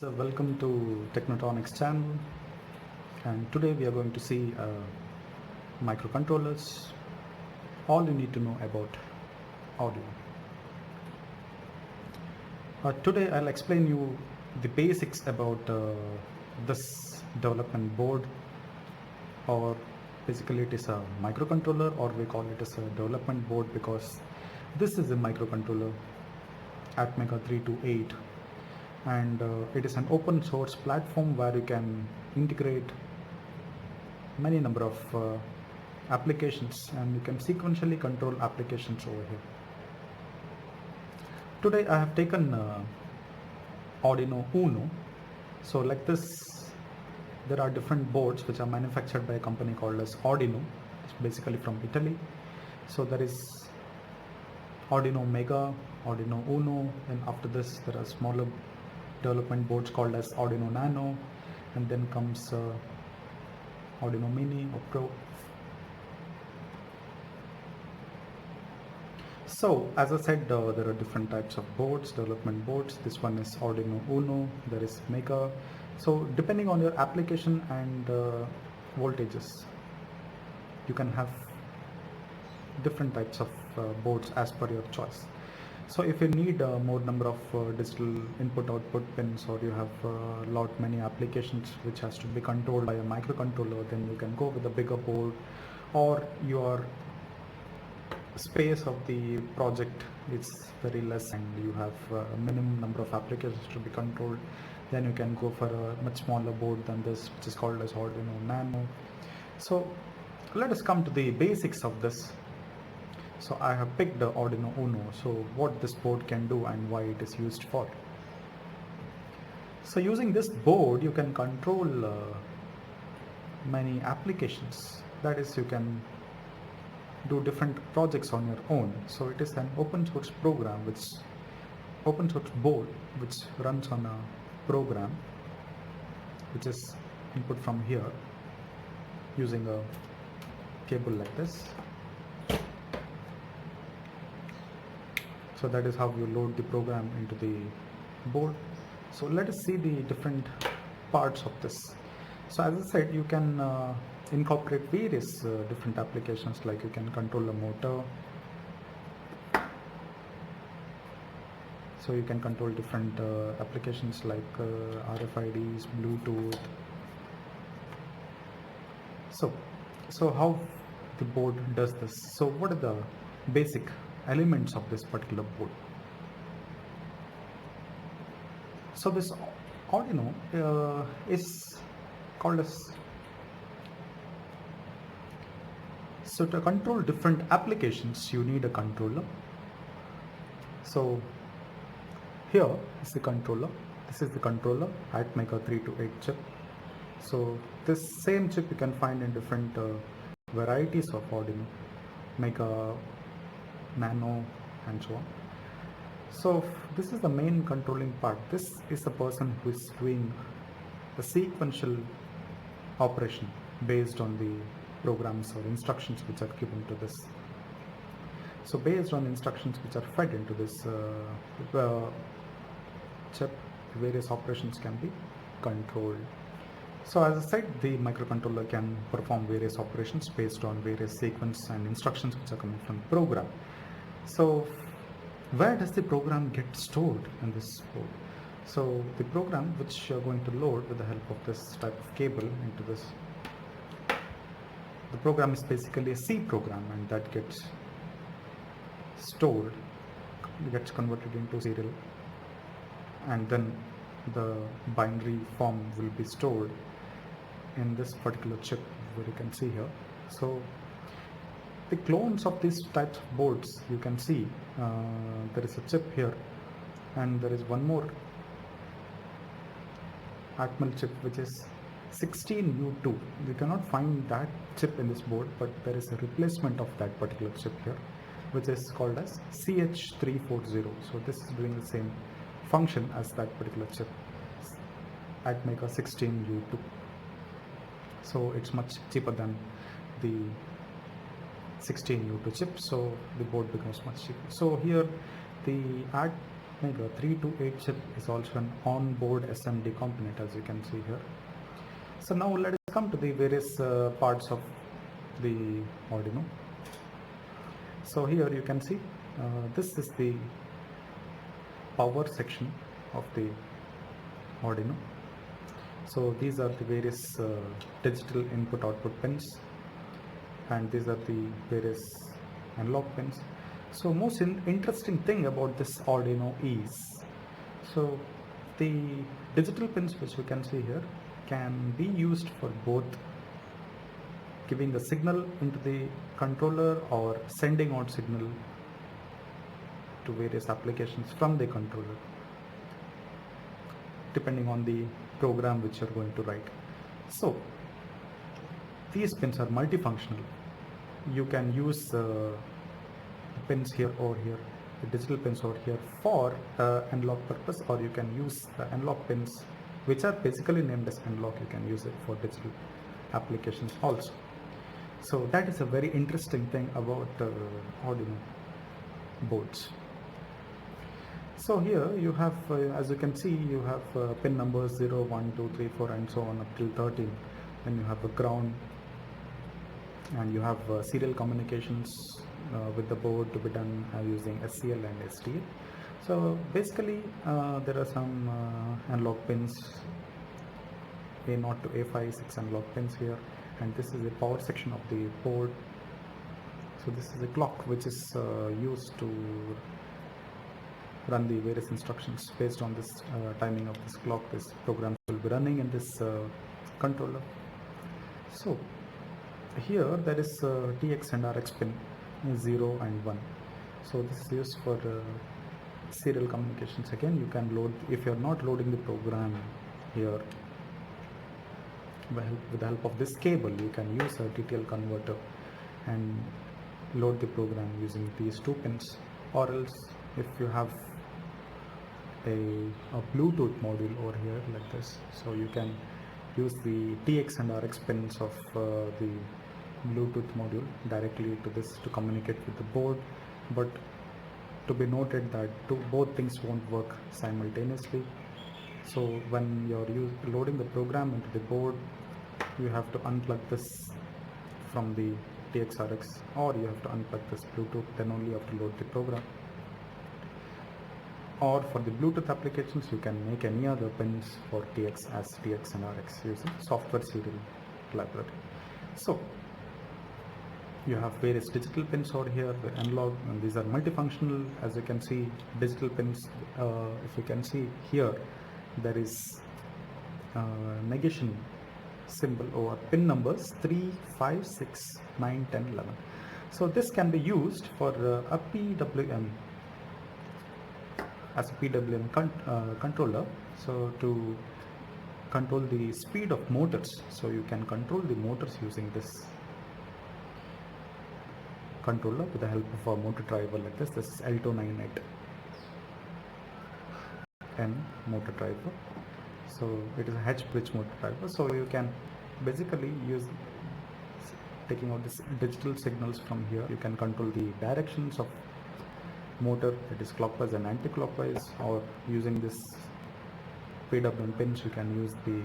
So welcome to Technotronics channel, and today we are going to see microcontrollers, all you need to know about audio. Today I'll explain you the basics about this development board, or basically it is a microcontroller, or we call it as a development board because this is a microcontroller Atmega 328, and it is an open source platform where you can integrate many number of applications, and you can sequentially control applications over here. Today I have taken Adruino Uno. So like this, there are different boards which are manufactured by a company called as Adruino. It's basically from Italy. So there is Adruino Mega, Adruino Uno, and after this there are smaller development boards called as Adruino Nano, and then comes Adruino Mini or Pro. So as I said, there are different types of boards, development boards. This one is Adruino Uno, there is Mega. So depending on your application and voltages, you can have different types of boards as per your choice. So if you need more number of digital input-output pins, or you have many applications which has to be controlled by a microcontroller, then you can go with a bigger board, or your space of the project is very less and you have a minimum number of applications to be controlled, then you can go for a much smaller board than this, which is called as Adruino Nano. So let us come to the basics of this. So I have picked the Adruino Uno, so what this board can do and why it is used for. So using this board you can control many applications. That is, you can do different projects on your own. So it is an open source program, open source board which runs on a program which is input from here using a cable like this. So that is how you load the program into the board. So let us see the different parts of this. So as I said, you can incorporate various different applications, like you can control a motor. So you can control different applications like RFIDs, Bluetooth. So how the board does this? So what are the basic elements of this particular board? So this Adruino is called as, so to control different applications you need a controller. So here is the controller. This is the controller Atmega 328 chip. So this same chip you can find in different varieties of Adruino, Mega, Nano, and so on. So this is the main controlling part. This is the person who is doing the sequential operation based on the programs or instructions which are given to this. So based on instructions which are fed into this chip, various operations can be controlled. So as I said, the microcontroller can perform various operations based on various sequence and instructions which are coming from the program. So where does the program get stored in this board? So the program which you are going to load with the help of this type of cable into this, the program is basically a C program, and that gets stored, gets converted into serial, and then the binary form will be stored in this particular chip where you can see here. So the clones of these types of boards, you can see there is a chip here, and there is one more Atmel chip which is 16U2. You cannot find that chip in this board, but there is a replacement of that particular chip here which is called as CH340. So this is doing the same function as that particular chip, Atmega 16U2. So it's much cheaper than the 16U2 chip, so the board becomes much cheaper. So here the Mega 328 chip is also an on-board SMD component, as you can see here. So now let us come to the various parts of the Arduino. So here you can see this is the power section of the Arduino. So these are the various digital input output pins, and these are the various analog pins. So most interesting thing about this Arduino is, so the digital pins which we can see here can be used for both giving a signal into the controller or sending out signal to various applications from the controller, depending on the program which you're going to write. So these pins are multifunctional. You can use pins here or here, the digital pins over here for analog purpose, or you can use the analog pins which are basically named as analog. You can use it for digital applications also. So that is a very interesting thing about Arduino boards. So here you have, as you can see, you have pin numbers 0, 1, 2, 3, 4 and so on up till 13. Then you have a ground, and you have serial communications with the board to be done using SCL and STL. So basically there are some analog pins, A0 to A5, 6 analog pins here, and this is the power section of the board. So this is a clock which is used to run the various instructions. Based on this timing of this clock, this program will be running in this controller. So here there is TX and RX pin 0 and 1. So this is used for serial communications. Again, you can load, if you are not loading the program here, with the help of this cable you can use a TTL converter and load the program using these two pins. Or else if you have a Bluetooth module over here like this, so you can use the TX and RX pins of the Bluetooth module directly to this to communicate with the board. But to be noted that both things won't work simultaneously. So when you're loading the program into the board, you have to unplug this from the TX-RX, or you have to unplug this Bluetooth, then only you have to load the program. Or for the Bluetooth applications, you can make any other pins for TX as TX and RX using software serial library. So you have various digital pins over here, the analog, and these are multifunctional. As you can see, digital pins, if you can see here, there is negation symbol over pin numbers 3, 5, 6, 9, 10, 11. So this can be used for a PWM, as a PWM controller, so to control the speed of motors. So you can control the motors using this controller with the help of a motor driver like this. This is L298 N motor driver. So it is a H bridge motor driver. So you can basically use taking out this digital signals from here. You can control the directions of motor, that is clockwise and anti-clockwise, or using this PWM pins you can use the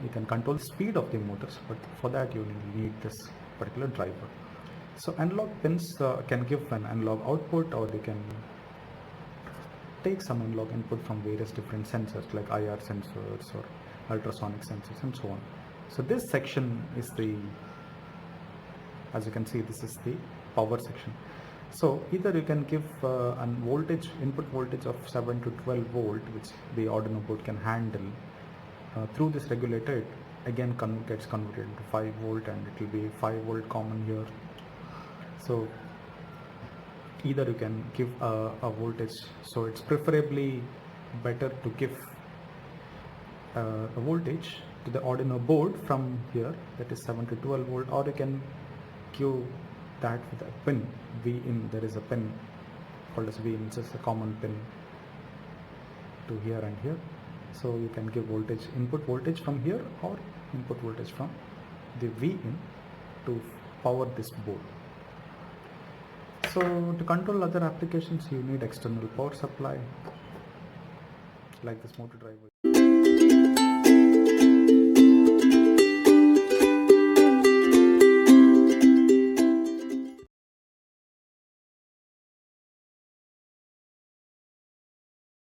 you can control the speed of the motors, but for that you need this particular driver. So analog pins can give an analog output, or they can take some analog input from various different sensors like IR sensors or ultrasonic sensors and so on. So this section is the, as you can see, this is the power section. So either you can give an voltage, input voltage of 7 to 12 volt, which the Arduino board can handle. Through this regulator, it again gets converted into 5 volt, and it will be 5 volt common here. So either you can give a voltage, so it's preferably better to give a voltage to the Arduino board from here, that is 7 to 12 volt, or you can give that with a pin Vin. There is a pin called as Vin, it's just a common pin to here and here. So you can give voltage, input voltage from here, or input voltage from the Vin to power this board. So to control other applications, you need external power supply like this motor driver.